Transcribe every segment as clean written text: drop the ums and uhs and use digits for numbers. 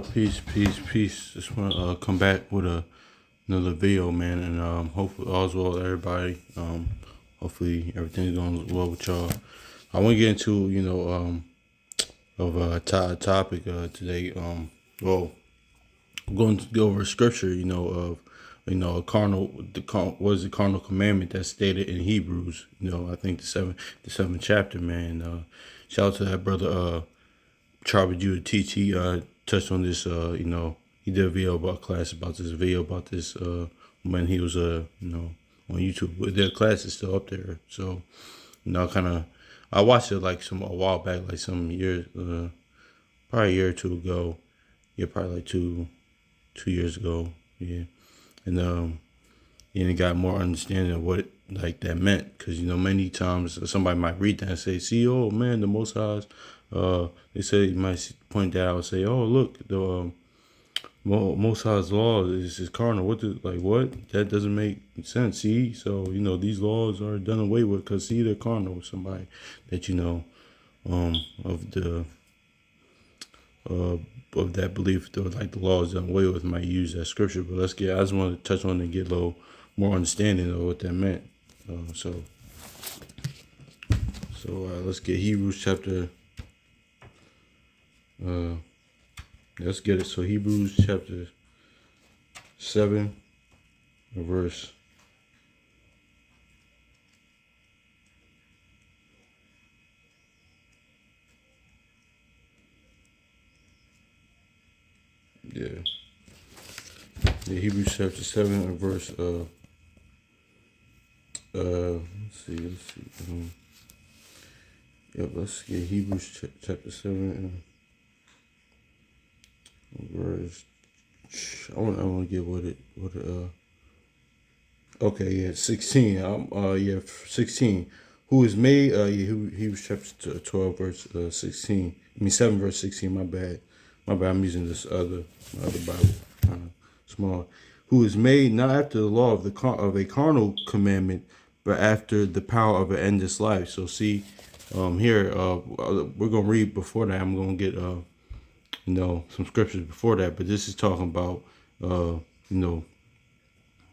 Peace. Just want to come back with another video, man, and hopefully all's well with everybody. Hopefully everything's going well with y'all. I want to get into of a topic today. Well, I'm going to go over scripture. Of a carnal what is the carnal commandment that's stated in Hebrews. I think the seventh chapter, man. Shout out to that brother Tribe of Judah teach. He touched on this. He did a video about this when he was on YouTube. But their class is still up there. So I watched it like a while back, like some years, probably a year or two ago. Yeah, probably like 2 years ago. Yeah, and it got more understanding of what that meant, because many times somebody might read that and say, "See, oh man, the Most High's." They say, you might point that out and say, "Oh look, the Most High's law is carnal." What? That doesn't make sense. See, so these laws are done away with because they're carnal with somebody that of the of that belief, though, like the law is done away with, might use that scripture. But I just want to touch on it and get a little more understanding of what that meant. Let's get Hebrews chapter. Let's get it. So Hebrews chapter 7, verse. Hebrews chapter 7 and verse. Let's see. Let's get Hebrews chapter 7 and verse. I want to get okay, yeah, 16. 16. Who is made? Hebrews chapter 12 verse 16. 7 verse 16. My bad. I'm using this other Bible. Small. Who is made not after the law of a carnal commandment, but after the power of an endless life. So see, here we're gonna read before that. I'm gonna get some scriptures before that, but this is talking about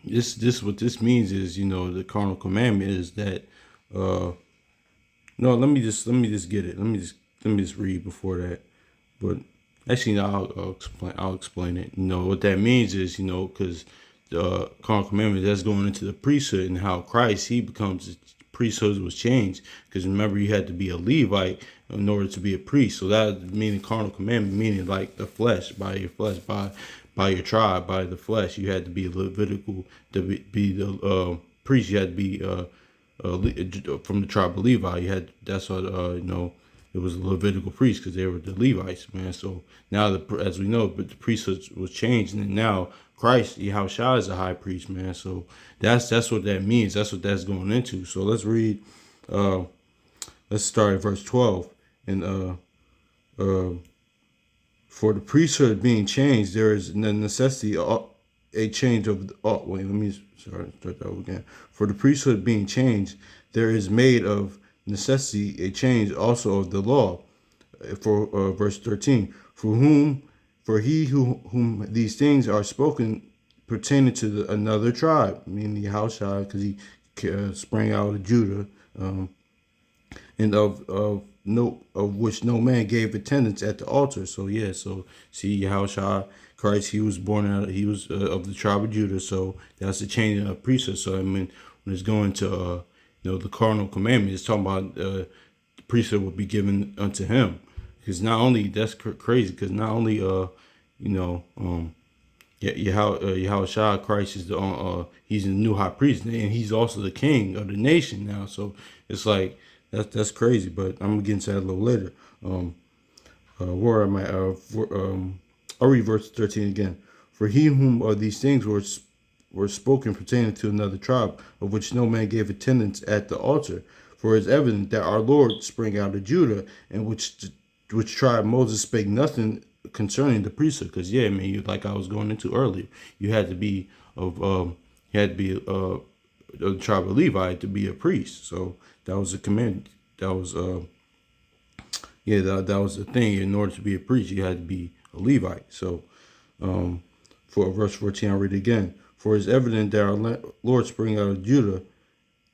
this what this means is the carnal commandment is that no, let me just get it. Let me just read before that, but. Actually, no, I'll explain it. What that means is, because the carnal commandment, that's going into the priesthood, and how Christ, he becomes, the priesthood was changed. Because remember, you had to be a Levite in order to be a priest. So that meaning carnal commandment, meaning like the flesh, by your flesh, by your tribe, by the flesh. You had to be Levitical to be the priest. You had to be from the tribe of Levi. That's what it was a Levitical priest, because they were the Levites, man. So now, as we know, but the priesthood was changed, and now Christ, Yahushua, is a high priest, man. So that's what that means. That's what that's going into. So let's read. Let's start at verse 12. And for the priesthood being changed, there is the necessity of a change of. Start that over again. For the priesthood being changed, there is made of necessity a change also of the law. For verse 13, for he whom these things are spoken pertaining to another tribe, meaning the Yahushua, because he sprang out of Judah, and of which no man gave attendance at the altar. So see, Yahushua Christ, he was of the tribe of Judah, so that's the change of priesthood. So when it's going to the carnal commandment, is talking about the priesthood will be given unto him. Because not only, that's crazy, because not only Yahushua Christ is he's the new high priest, and he's also the king of the nation now. So it's like that's crazy. But I'm gonna get into that a little later. Where am I? I'll read verse 13 again. For he whom these things were spoken pertaining to another tribe, of which no man gave attendance at the altar. For it is evident that our Lord sprang out of Judah, and which tribe Moses spake nothing concerning the priesthood. Because like I was going into earlier, you had to be of the tribe of Levi to be a priest. So that was a command. That was that was the thing. In order to be a priest, you had to be a Levite. So for verse 14, I'll read it again. For it is evident that our Lord sprang out of Judah,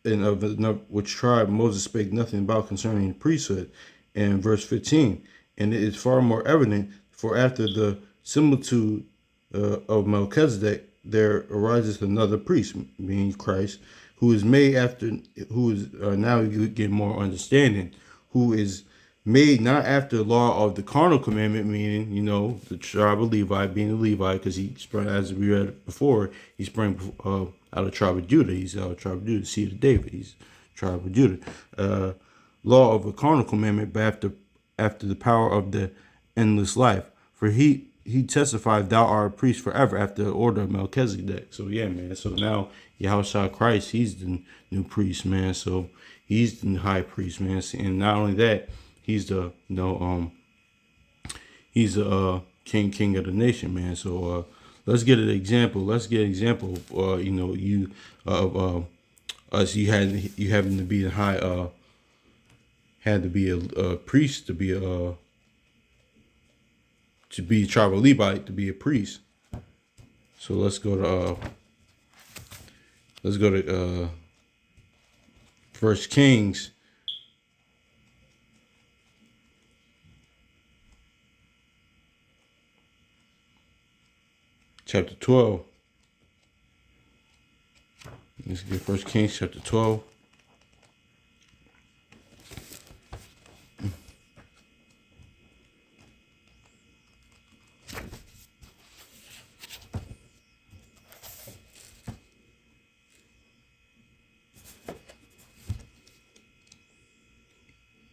and of which tribe Moses spake nothing about concerning the priesthood. And verse 15, and it is far more evident, for after the similitude of Melchizedek, there arises another priest, meaning Christ, who is made after, who is now you get more understanding, who is made not after the law of the carnal commandment, meaning, the tribe of Levi, being a Levi, because he sprang, as we read before, he sprang out of the tribe of Judah. He's out of the tribe of Judah, seed of David. He's tribe of Judah. Law of a carnal commandment, but after the power of the endless life. For he testified, thou art a priest forever after the order of Melchizedek. So yeah, man. So now Yahushua Christ, he's the new priest, man. So he's the high priest, man. And not only that, he's the he's the king of the nation, man. So let's get an example. Let's get an example. You of us. You having to be the high. Had to be a priest to be a tribe of Levite to be a priest. So let's go to First Kings. Chapter 12. Let's get First Kings chapter 12.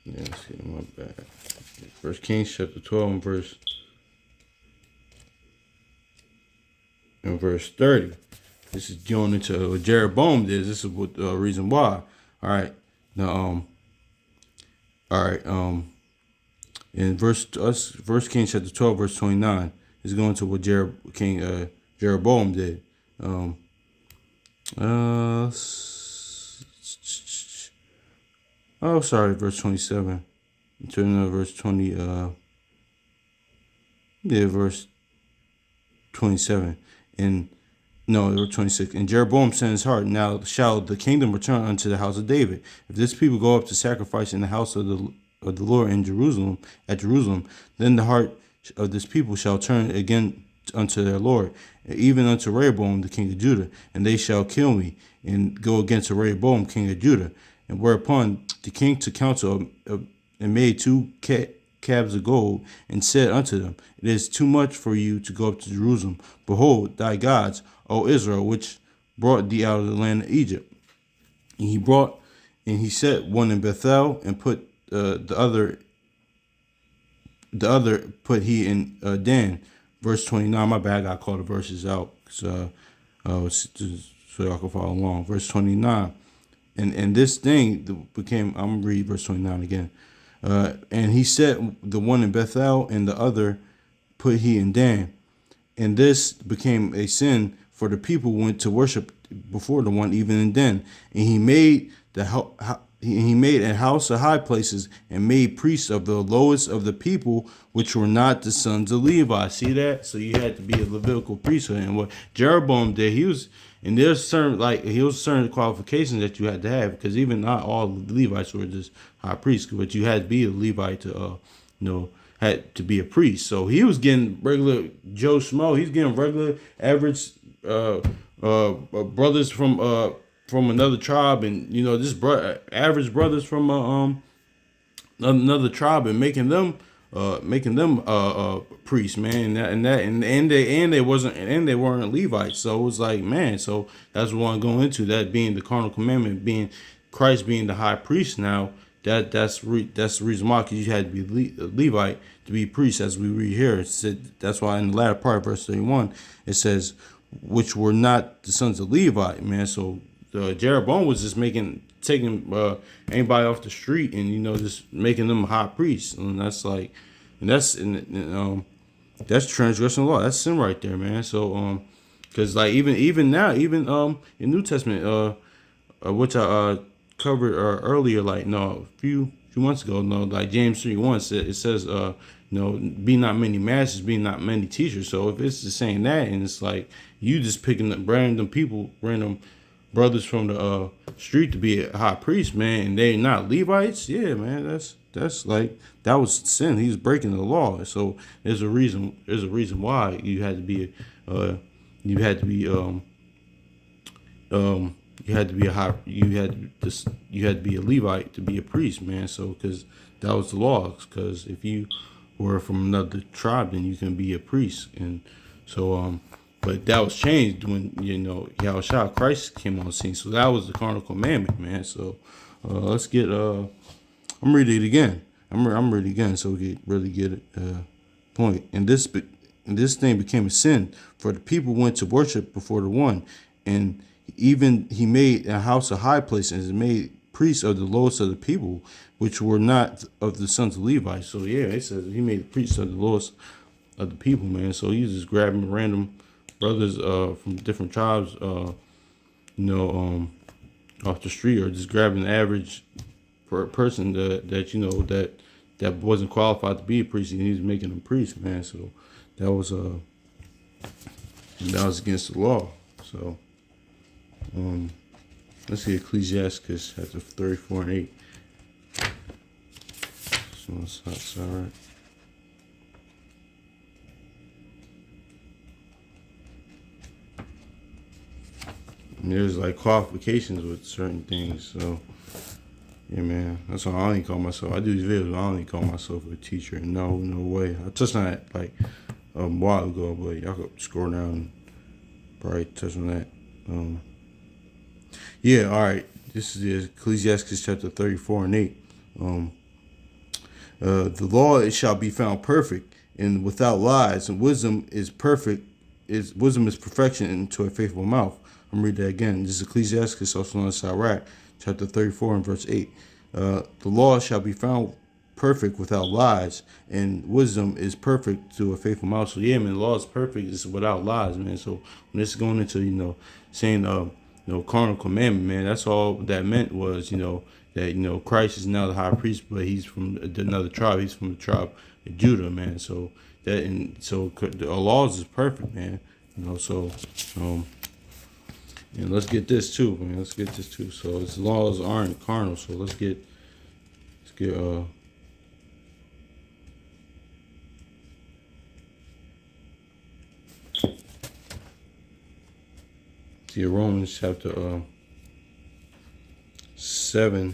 Yeah, let's see, my bad. First Kings chapter 12 and verse 30. This is going into what Jeroboam did. This is what the reason why. All right. Now, in First Kings chapter 12, verse 29 is going to what Jeroboam did. Verse 27. Turning to verse 20. Verse 27. Verse 26. And Jeroboam said in his heart, now shall the kingdom return unto the house of David. If this people go up to sacrifice in the house of the Lord in Jerusalem, then the heart of this people shall turn again unto their Lord, even unto Rehoboam the king of Judah, and they shall kill me, and go against Rehoboam king of Judah. And whereupon the king took counsel and made two calves of gold, and said unto them, it is too much for you to go up to Jerusalem. Behold, thy gods, O Israel, which brought thee out of the land of Egypt. And he set one in Bethel, and put the other put he in Dan. Verse 29. My bad, I gotta call the verses out so y'all can follow along. Verse 29. And this thing became, I'm going to read verse 29 again. And he set the one in Bethel, and the other put he in Dan. And this became a sin, for the people went to worship before the one even in Dan. And he made a house of high places, and made priests of the lowest of the people, which were not the sons of Levi. See that? So you had to be a Levitical priesthood. And what Jeroboam did, there's certain qualifications that you had to have, because even not all Levites were just high priests, but you had to be a Levite to had to be a priest. So he was getting regular Joe Schmo. He's getting regular average brothers from another tribe, and this average brothers from another tribe, and making them priests, man, and they weren't Levites. So it was like, man, so that's what I'm going into, that being the carnal commandment, being Christ being the high priest. Now that's the reason why, because you had to be Levite to be priest, as we read here. It said, that's why in the latter part of verse 31 it says, which were not the sons of Levi, man. So Jeroboam was just taking anybody off the street, and just making them high priests, and that's transgression of law. That's sin right there, man. So because like even now, even in New Testament, which I covered earlier, like a few months ago, like James 3:1 says, be not many masters, be not many teachers. So if it's just saying that, and it's like you just picking up random people, random brothers from the street to be a high priest, man, and they're not Levites, yeah, man, that's like that was sin. He was breaking the law. So there's a reason. There's a reason why you had to be, you had to be, you had to be a high, you had to be a Levite to be a priest, man. So because that was the law. Because if you were from another tribe, then you can be a priest. And so but that was changed when Yahushua Christ came on the scene. So that was the carnal commandment, man. So let's get I'm reading it again. I'm reading it again so we can really get it point. And this thing became a sin, for the people went to worship before the one, and even he made a house a high place, and made priests of the lowest of the people, which were not of the sons of Levi. So yeah, it says he made priests of the lowest of the people, man. So he's just grabbing random brothers from different tribes, off the street, or just grabbing the average person that wasn't qualified to be a priest, and he's making them priests, man. So that was against the law. So let's see Ecclesiastes chapter 34 and 8. So that's all right. And there's like qualifications with certain things. So yeah, man, that's why I don't even call myself. I do these videos, but I don't even call myself a teacher. No way. I touched on that like a while ago, but y'all could scroll down and probably touch on that. Yeah, all right. This is Ecclesiastes chapter 34 and 8. The law it shall be found perfect and without lies, and wisdom is perfect. Wisdom is perfection into a faithful mouth. I'm reading that again. This is Ecclesiastes, also known as Sirach, chapter 34 and verse 8. The law shall be found perfect without lies, and wisdom is perfect to a faithful mouth. So yeah, man, the law is perfect, it's without lies, man. So when it's going into saying carnal commandment, man, that's all that meant was that Christ is now the high priest, but he's from another tribe. He's from the tribe of Judah, man. So the laws is perfect, man. So and let's get this too, man. Let's get this too. So his laws aren't carnal. So let's get Romans chapter 7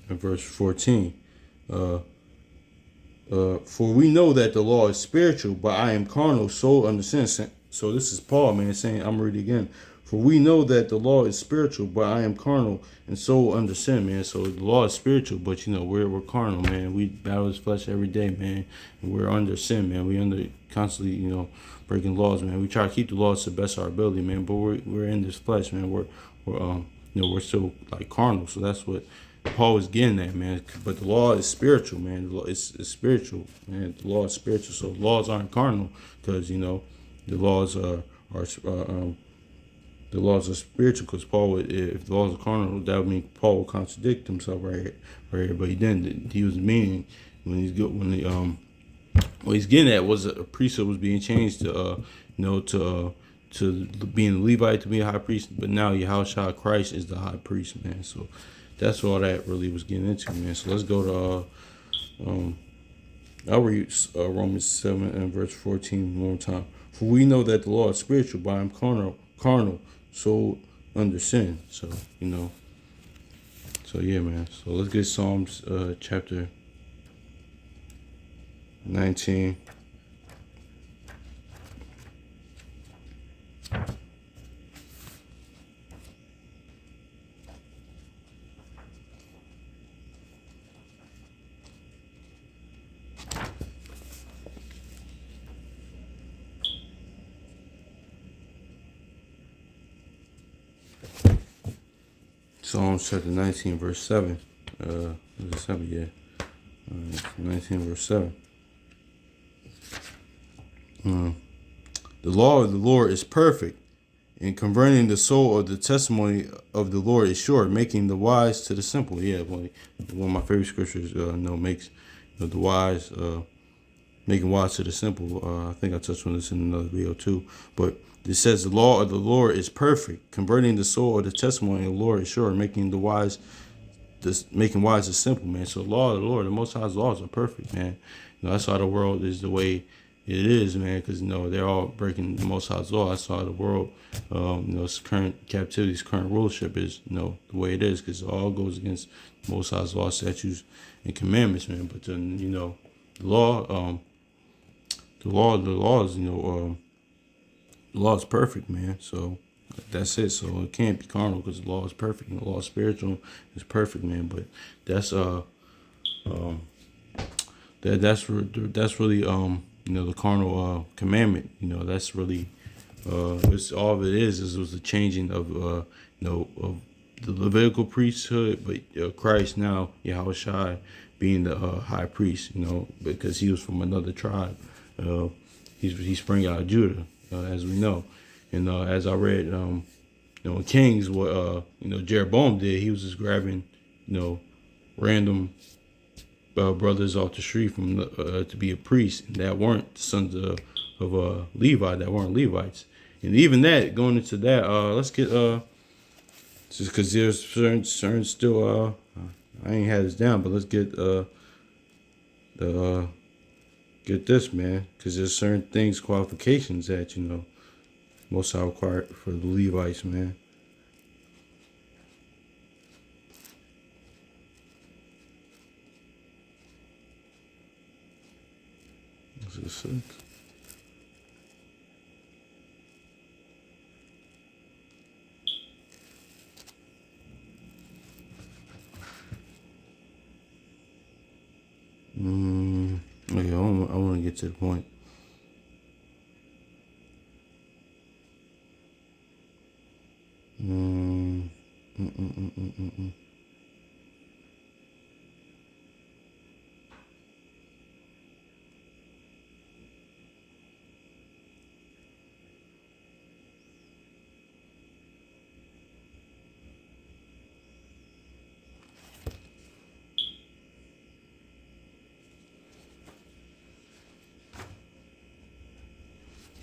and verse 14. For we know that the law is spiritual, but I am carnal, sold under sin. So this is Paul, man, saying, I'm reading again. For we know that the law is spiritual, but I am carnal and sold under sin, man. So the law is spiritual, but we're carnal, man. We battle this flesh every day, man. And we're under sin, man. We under constantly, breaking laws, man. We try to keep the laws to the best of our ability, man. But we're in this flesh, man. We're still like carnal. So that's what Paul was getting at, man. But the law is spiritual, man. The law is spiritual, man. The law is spiritual. So laws aren't carnal, because the laws the laws are spiritual. Because if the laws are carnal, that would mean Paul would contradict himself right here. But he didn't. He was meaning what he's getting at was a priesthood was being changed to being a Levite, to be a high priest, but now Yahushua Christ is the high priest, man. So that's all that really was getting into, man. So let's go to I'll read Romans 7 and verse 14 one more time. For we know that the law is spiritual, but I am carnal, so under sin. So so yeah, man. So let's get Psalms chapter 19. Psalms chapter 19, verse 7. Is it 7? Yeah. 19, verse 7. The law of the Lord is perfect, and converting the soul. Of the testimony of the Lord is sure, making the wise to the simple. Yeah, one of my favorite scriptures makes the wise making wise to the simple. I think I touched on this in another video too. But it says the law of the Lord is perfect, converting the soul of the testimony of the Lord is sure, making wise the simple, man. So the law of the Lord, the Most High's laws are perfect, man. That's why the world is the way it is, man. Because they're all breaking the Most High's law. That's why the world, its current captivity's current rulership is, the way it is. Because it all goes against the Most High's law, statutes, and commandments, man. But then, the law, the law is, the law is perfect, man. So that's it. So it can't be carnal because the law is perfect. And the law is spiritual is perfect, man. But that's that's really the carnal commandment. That's really it's all of it is was the changing of of the Levitical priesthood, but Christ now Yahushua being the high priest. Because he was from another tribe. He sprang out of Judah, as we know, and as I read, in Kings, what Jeroboam did, he was just grabbing, random brothers off the street from to be a priest, and that weren't sons of Levi, that weren't Levites, and even that going into that, let's get just because there's certain still I ain't had this down, but let's get get this, man, because there's certain things, qualifications that most are required for the Levites, man. This is 6. Okay, I want to get to the point.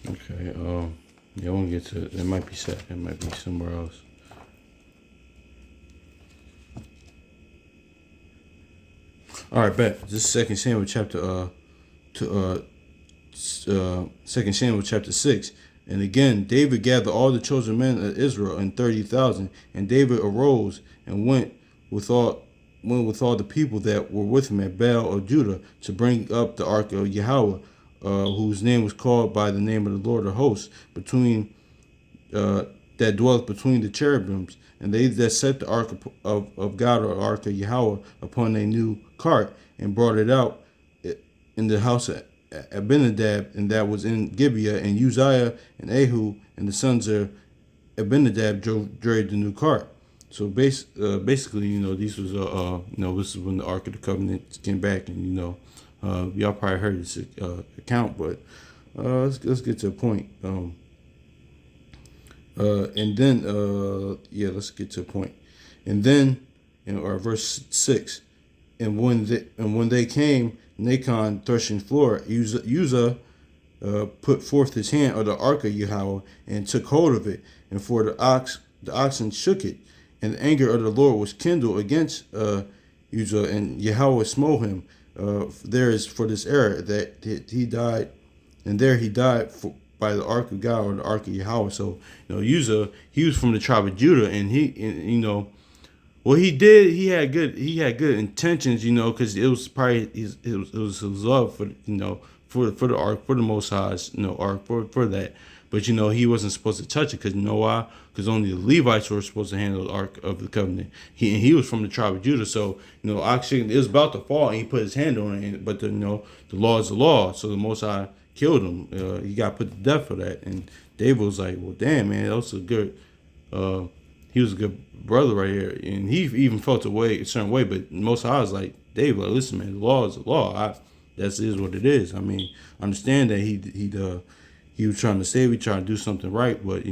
Okay, yeah, I want to get to it. It might be set. It might be somewhere else. All right, bet. This is Second Samuel chapter Second Samuel chapter 6. And again, David gathered all the chosen men of Israel and 30,000. And David arose and went with all the people that were with him at Baal of Judah to bring up the ark of Yahweh, whose name was called by the name of the Lord of hosts, between that dwelleth between the cherubims. And they that set the ark of God, or ark of Yahweh, upon a new cart, and brought it out in the house of Abinadab, and that was in Gibeah, and Uzziah and Ehud and the sons of Abinadab drove the new cart. So basically, these was this is when the Ark of the Covenant came back, and y'all probably heard this account, but let's get to the point. And then let's get to the point. And then, verse 6, and when they came, Nacon threshing floor, Uzzah put forth his hand of the ark of Yahweh and took hold of it, and for the oxen shook it, and the anger of the Lord was kindled against Uzzah, and Yahweh smote him. There is for this error that he died, and there he died by the ark of God, or the ark of Yahweh. So Uzzah, he was from the tribe of Judah, and what he did, he had good intentions, because it was probably it was his love for for the ark, for the Most High's ark, for that. But he wasn't supposed to touch it, because you know why? Because only the Levites were supposed to handle the Ark of the Covenant. He was from the tribe of Judah, so oxen, it was about to fall, and he put his hand on it. But the law is the law, so the Most High killed him. He got put to death for that. And David was like, "Well, damn, man, that was a good." He was a good brother right here, and he even felt a certain way. But Most High was like, "David, like, listen, man, the law is the law. That is what it is. I mean, I understand that he was trying to save, he trying to do something right, but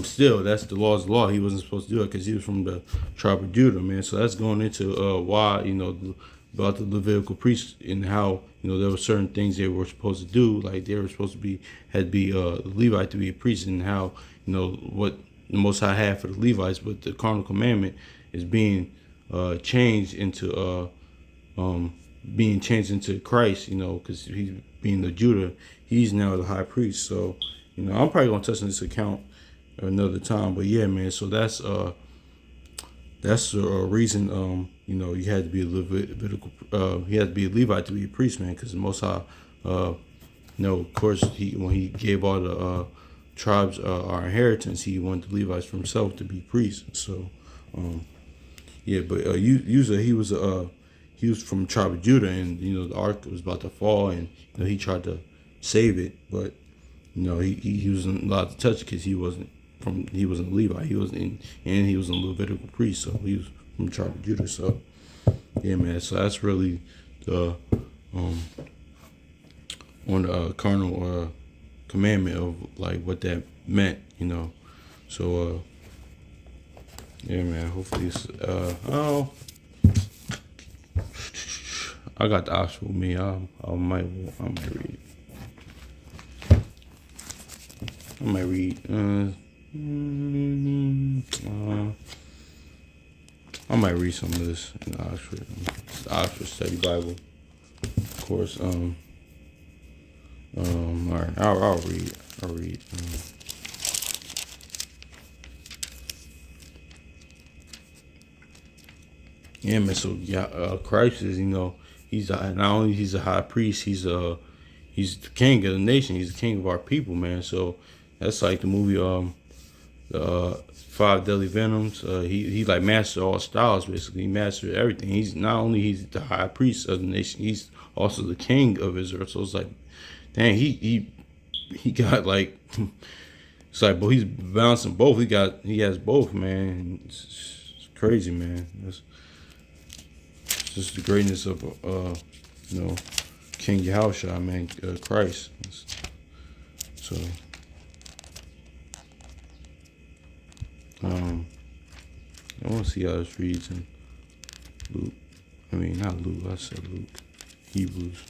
still, that's the law's law. He wasn't supposed to do it because he was from the tribe of Judah, man. So that's going into why about the Levitical priests and how there were certain things they were supposed to do, like they were supposed to be had to be Levite to be a priest, and how what the Most High had for the Levites, but the carnal commandment is changed into being changed into Christ, because he's being the Judah, he's now the high priest. So I'm probably gonna touch on this account another time, but yeah, man. So that's the reason. You had to be a Levitical. He had to be a Levite to be a priest, man, because the Most High, of course, when he gave all the tribes our inheritance, he wanted the Levites for himself to be priests. So, yeah, but Uzzah, he was from the tribe of Judah, and the ark was about to fall, and he tried to save it, but he wasn't allowed to touch it because he wasn't a Levite. He was a Levitical priest, so he was from the tribe of Judah. So yeah, man. So that's really the on the carnal commandment of like what that meant, So yeah, man. Hopefully, I got the option with me. I might read. I might read. I might read some of this in the Oxford Study Bible. Of course. All right. I'll read. Yeah, man. So Christ is, he's not only he's a high priest, he's the king of the nation. He's the king of our people, man. So that's like the movie the Five Deadly Venoms. He like mastered all styles, basically. He mastered everything. He's the high priest of the nation, he's also the king of Israel. So it's like, dang, he got like it's like, but he's balancing both. He has both, man. It's crazy, man. It's just the greatness of King Yahushua, man, Christ. So I want to see how this reads in Luke. I mean, not Luke. I said Luke. Hebrews.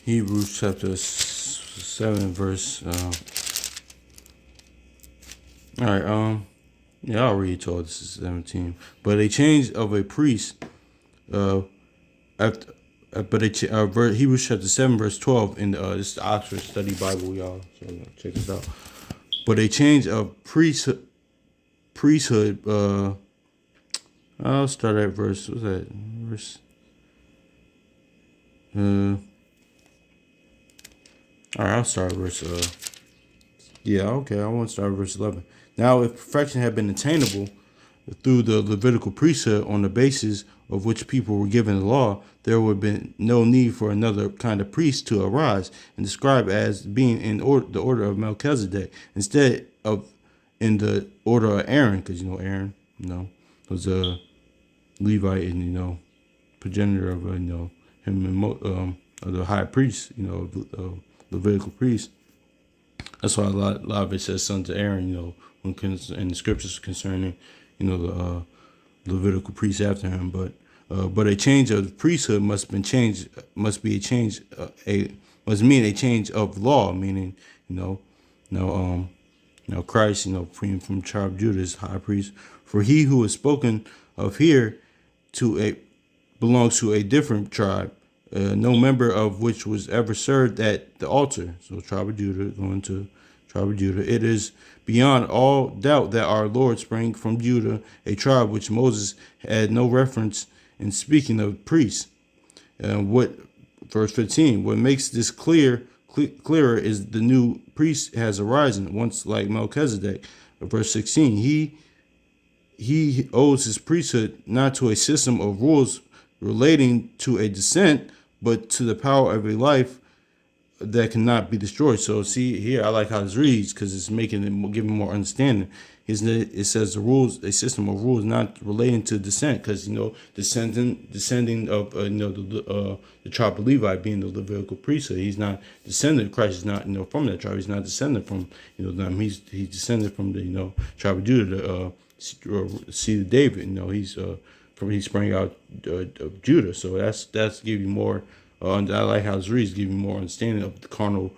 Hebrews chapter 7 verse. All right. Yeah, I'll read to all this is 17. But a change of a priest. After. Hebrews chapter 7 verse 12 in this is the Oxford Study Bible, y'all. So check this out. But a change of priesthood. I'll start at verse. What's that? Verse. All right, I'll start verse. Yeah, okay. I want to start verse 11. Now, if perfection had been attainable through the Levitical priesthood, on the basis of which people were given the law, there would have been no need for another kind of priest to arise and describe as being in the order of Melchizedek, instead of in the order of Aaron, because Aaron, was a Levite and progenitor of him and the high priest, Levitical priest. That's why a lot of it says son to Aaron, when in the scriptures concerning, the Levitical priest after him. But a change of the priesthood must mean a change of law, meaning, Christ, from tribe of Judah is high priest. For he who is spoken of here belongs to a different tribe, no member of which was ever served at the altar. So tribe of Judah, going to tribe of Judah. It is beyond all doubt that our Lord sprang from Judah, a tribe which Moses had no reference in speaking of priests. Verse 15, what makes this clearer is the new priest has arisen, once like Melchizedek. Verse 16, he owes his priesthood not to a system of rules relating to a descent, but to the power of a life that cannot be destroyed. So see here, I like how this reads because it's making it giving more understanding. It says the rules, a system of rules not relating to descent, because descending of the tribe of Levi, being the Levitical priesthood. He's not descendant. Christ is not from that tribe. He's not descended from them. He's descended from the tribe of Judah, the seed of David. He sprang out of Judah. So that's giving you more. I like how this reads, giving more understanding of the carnal,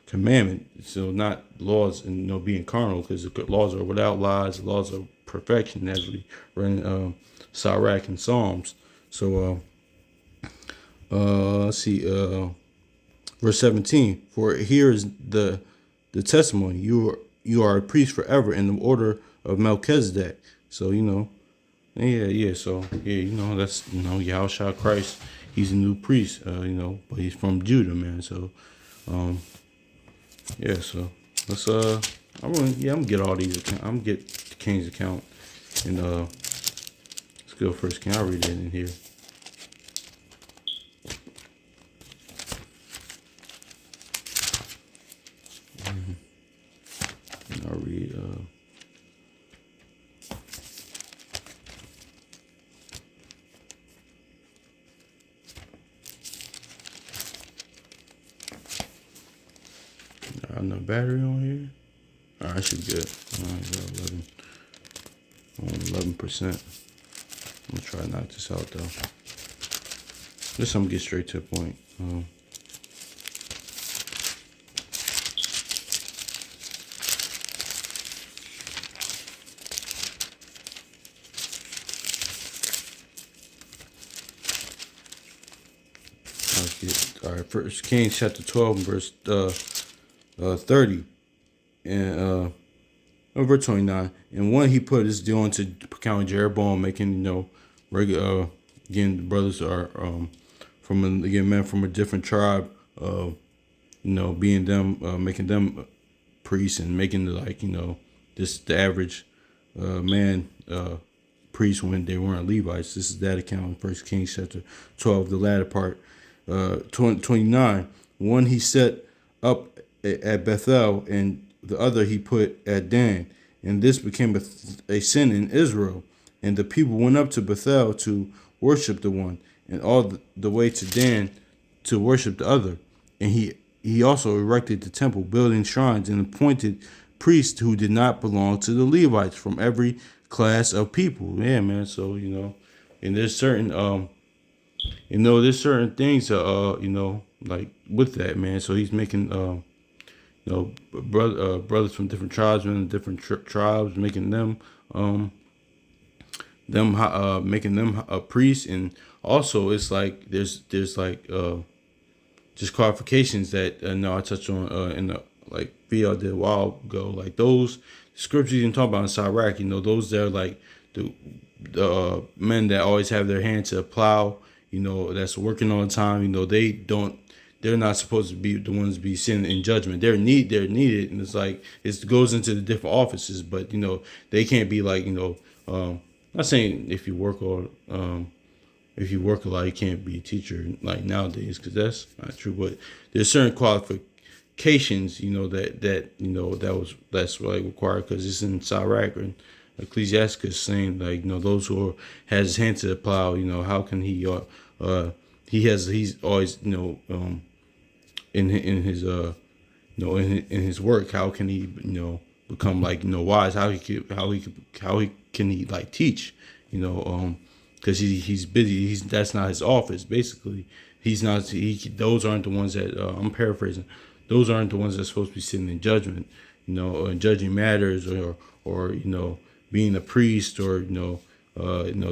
commandment. So not laws and being carnal, because the laws are without lies. The laws are perfection, as we read in Sirach and Psalms. So let's see, verse 17. For here is the testimony: you are a priest forever in the order of Melchizedek. So yeah. So yeah, that's Yahushua Christ. He's a new priest, but he's from Judah, man. So, yeah. So let's I'm gonna get all these accounts. I'm gonna get the King's account, and let's go first. Can I read it in here? I'll read. No battery on here. All right, I should be good. All right, got 11%. I'm gonna try to knock this out though. This I'm gonna get straight to the point. All right, First Kings chapter 12 verse 30 and verse 29. And one he put his deal into Count Jeroboam, making regular again the brothers are men from a different tribe, being them making them priests, and making the average man priest when they weren't Levites. This is that account in First Kings chapter 12, the latter part. 29. One he set up at Bethel, and the other he put at Dan. And this became a sin in Israel. And the people went up to Bethel to worship the one, and all the way to Dan to worship the other. And he also erected the temple, building shrines, and appointed priests who did not belong to the Levites from every class of people. Yeah, man. So, and there's certain there's certain things like with that, man. So he's making brothers from different tribes and different tribes, making them making them a priest. And also it's like there's like just qualifications that I touched on in the video I did a while ago, like those scriptures you can talk about in Sirach. Those that are like the men that always have their hand to the plow, that's working all the time. They're not supposed to be the ones to be sitting in judgment. They're needed, and it's like it goes into the different offices, but they can't be like not saying if you work a lot you can't be a teacher like nowadays, because that's not true. But there's certain qualifications that's like required, because it's in Sirach and Ecclesiastes saying those who has his hand to the plow, how can he he's always in his in his work, how can he become wise, how can he teach, because he's busy, that's not his office basically. Those aren't the ones that I'm paraphrasing, those aren't the ones that's supposed to be sitting in judgment, or judging matters, or being a priest, or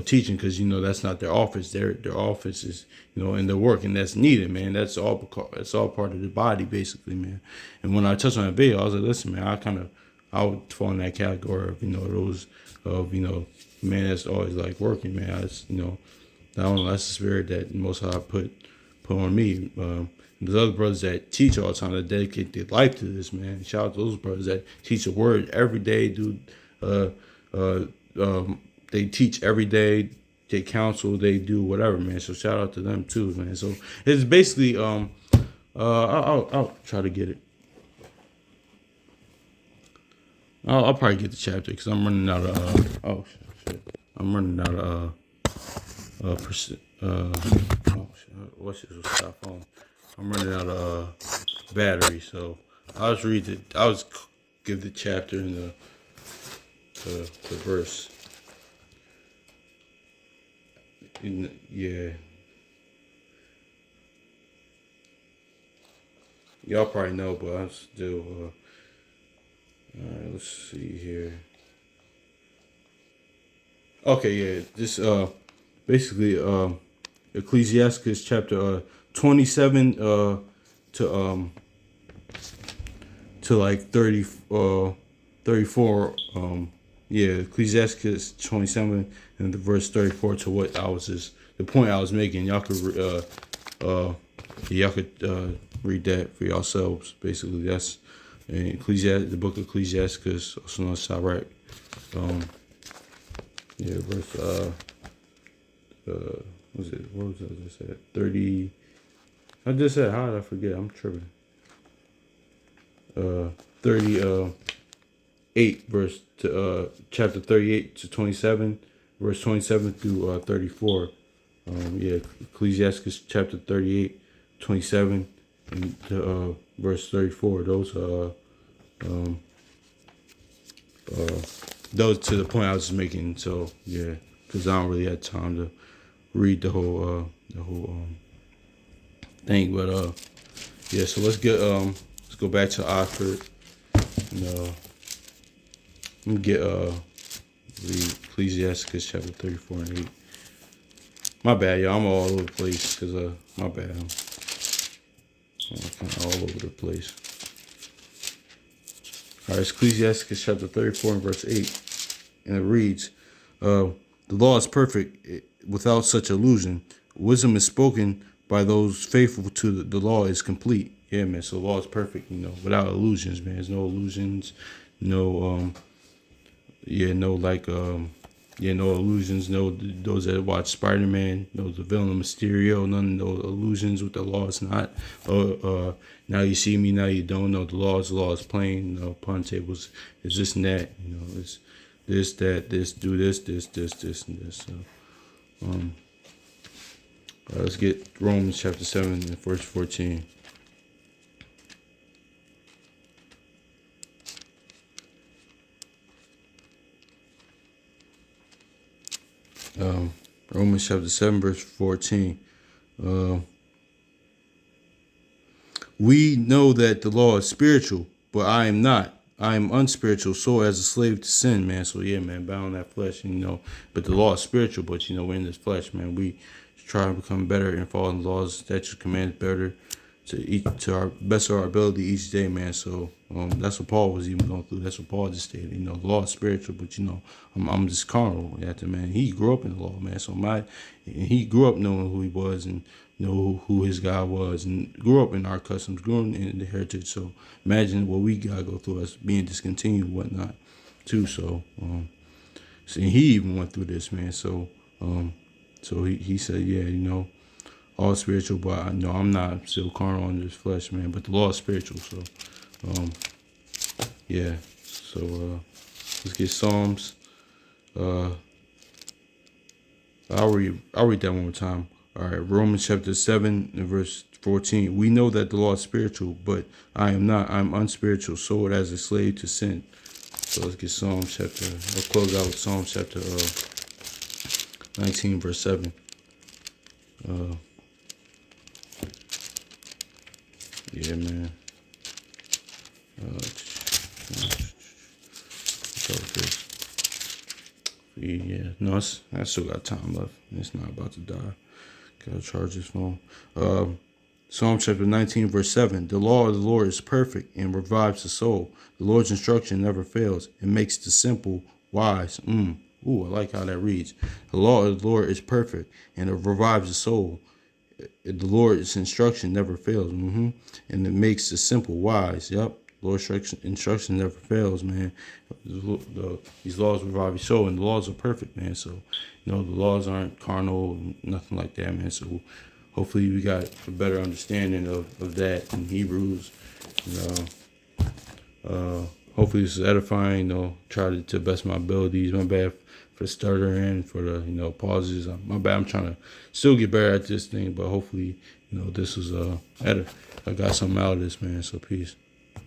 teaching, because that's not their office. Their office is in their work, and that's needed, man. That's all part of the body, basically, man. And when I touched on that video, I was like, listen, man, I would fall in that category of those of man that's always working, man. I just, I don't know, that's the spirit that most High put on me. There's other brothers that teach all the time, that dedicate their life to this, man. Shout out to those brothers that teach the word every day, dude. They teach every day, they counsel, they do whatever, man. So shout out to them too, man. So it's basically I'll try to get it. I'll probably get the chapter because I'm running out of. Oh shit! I'm running out of. Oh shit! What's this? Stop phone? I'm running out of battery, so I'll just read it. I'll just give the chapter and the verse. Yeah, y'all probably know, but I'm still. All right, let's see here. Okay, yeah, this basically Ecclesiastes chapter 27 to like 30 34 yeah, Ecclesiastes 27 and the verse 34 to what I was just the point I was making. Y'all could y'all could read that for yourselves. Basically, that's in Ecclesiastes, the book of Ecclesiastes, also known as Sirach. Yeah, verse what was it I just said? 30. I just said, how did I forget? I'm tripping. 38 verse to chapter 38 to 27, verse 27 through 34. Yeah, Ecclesiastes chapter 38, 27 and to verse 34. Those to the point I was just making. So yeah, because I don't really have time to read the whole thing. But yeah. So let's go back to Oxford. And, let me get the Ecclesiastes chapter 34 and 8. My bad, y'all. I'm all over the place because my bad. I'm kind of all over the place. All right, it's Ecclesiastes chapter 34 and verse 8. And it reads, the law is perfect without such illusion. Wisdom is spoken by those faithful to the law is complete. Yeah, man. So the law is perfect, without illusions, man. There's no illusions, no, no illusions. No, those that watch Spider-Man, the villain Mysterio, none of those illusions with the law. It's not, now you see me, now you don't know. The law is plain. Pun tables is this and that. It's this, that, this, do this, and this. So, let's get Romans chapter 7 and verse 14. Romans chapter 7 verse 14. We know that the law is spiritual, but I am not. I am unspiritual, so as a slave to sin, man. So yeah, man, bound that flesh, but the law is spiritual, but we're in this flesh, man. We try to become better and follow the laws, statutes, commands better to our best of our ability each day, man. So that's what Paul was even going through. That's what Paul just stated. The law is spiritual, but I'm just carnal. Man, he grew up in the law, man. So he grew up knowing who he was and know who his God was, and grew up in our customs, grew up in the heritage. So imagine what we gotta go through us being discontinued and whatnot, too. So he even went through this, man. So he said, yeah, all spiritual, but I know I'm not still carnal in this flesh, man. But the law is spiritual, so yeah. So let's get Psalms. I'll read that one more time. All right, Romans chapter 7 and verse 14. We know that the law is spiritual, but I am not. I'm unspiritual, sold as a slave to sin. So let's get Psalms chapter. I'll close out with Psalms chapter 19 verse 7. Yeah, man. Yeah, no, I still got time left. It's not about to die. Gotta charge this phone. Psalm chapter 19, verse 7. The law of the Lord is perfect and revives the soul. The Lord's instruction never fails. It makes the simple wise. Ooh, I like how that reads. The law of the Lord is perfect and it revives the soul. The Lord's instruction never fails. And it makes the simple wise. Yep. Lord's instruction never fails, man. These laws revive your soul, and the laws are perfect, man. So, the laws aren't carnal, nothing like that, man. So, hopefully we got a better understanding of that in Hebrews. And, hopefully this is edifying. Try to best my abilities. My bad for the stuttering, for the pauses. My bad. I'm trying to still get better at this thing, but hopefully this was I got something out of this, man. So peace.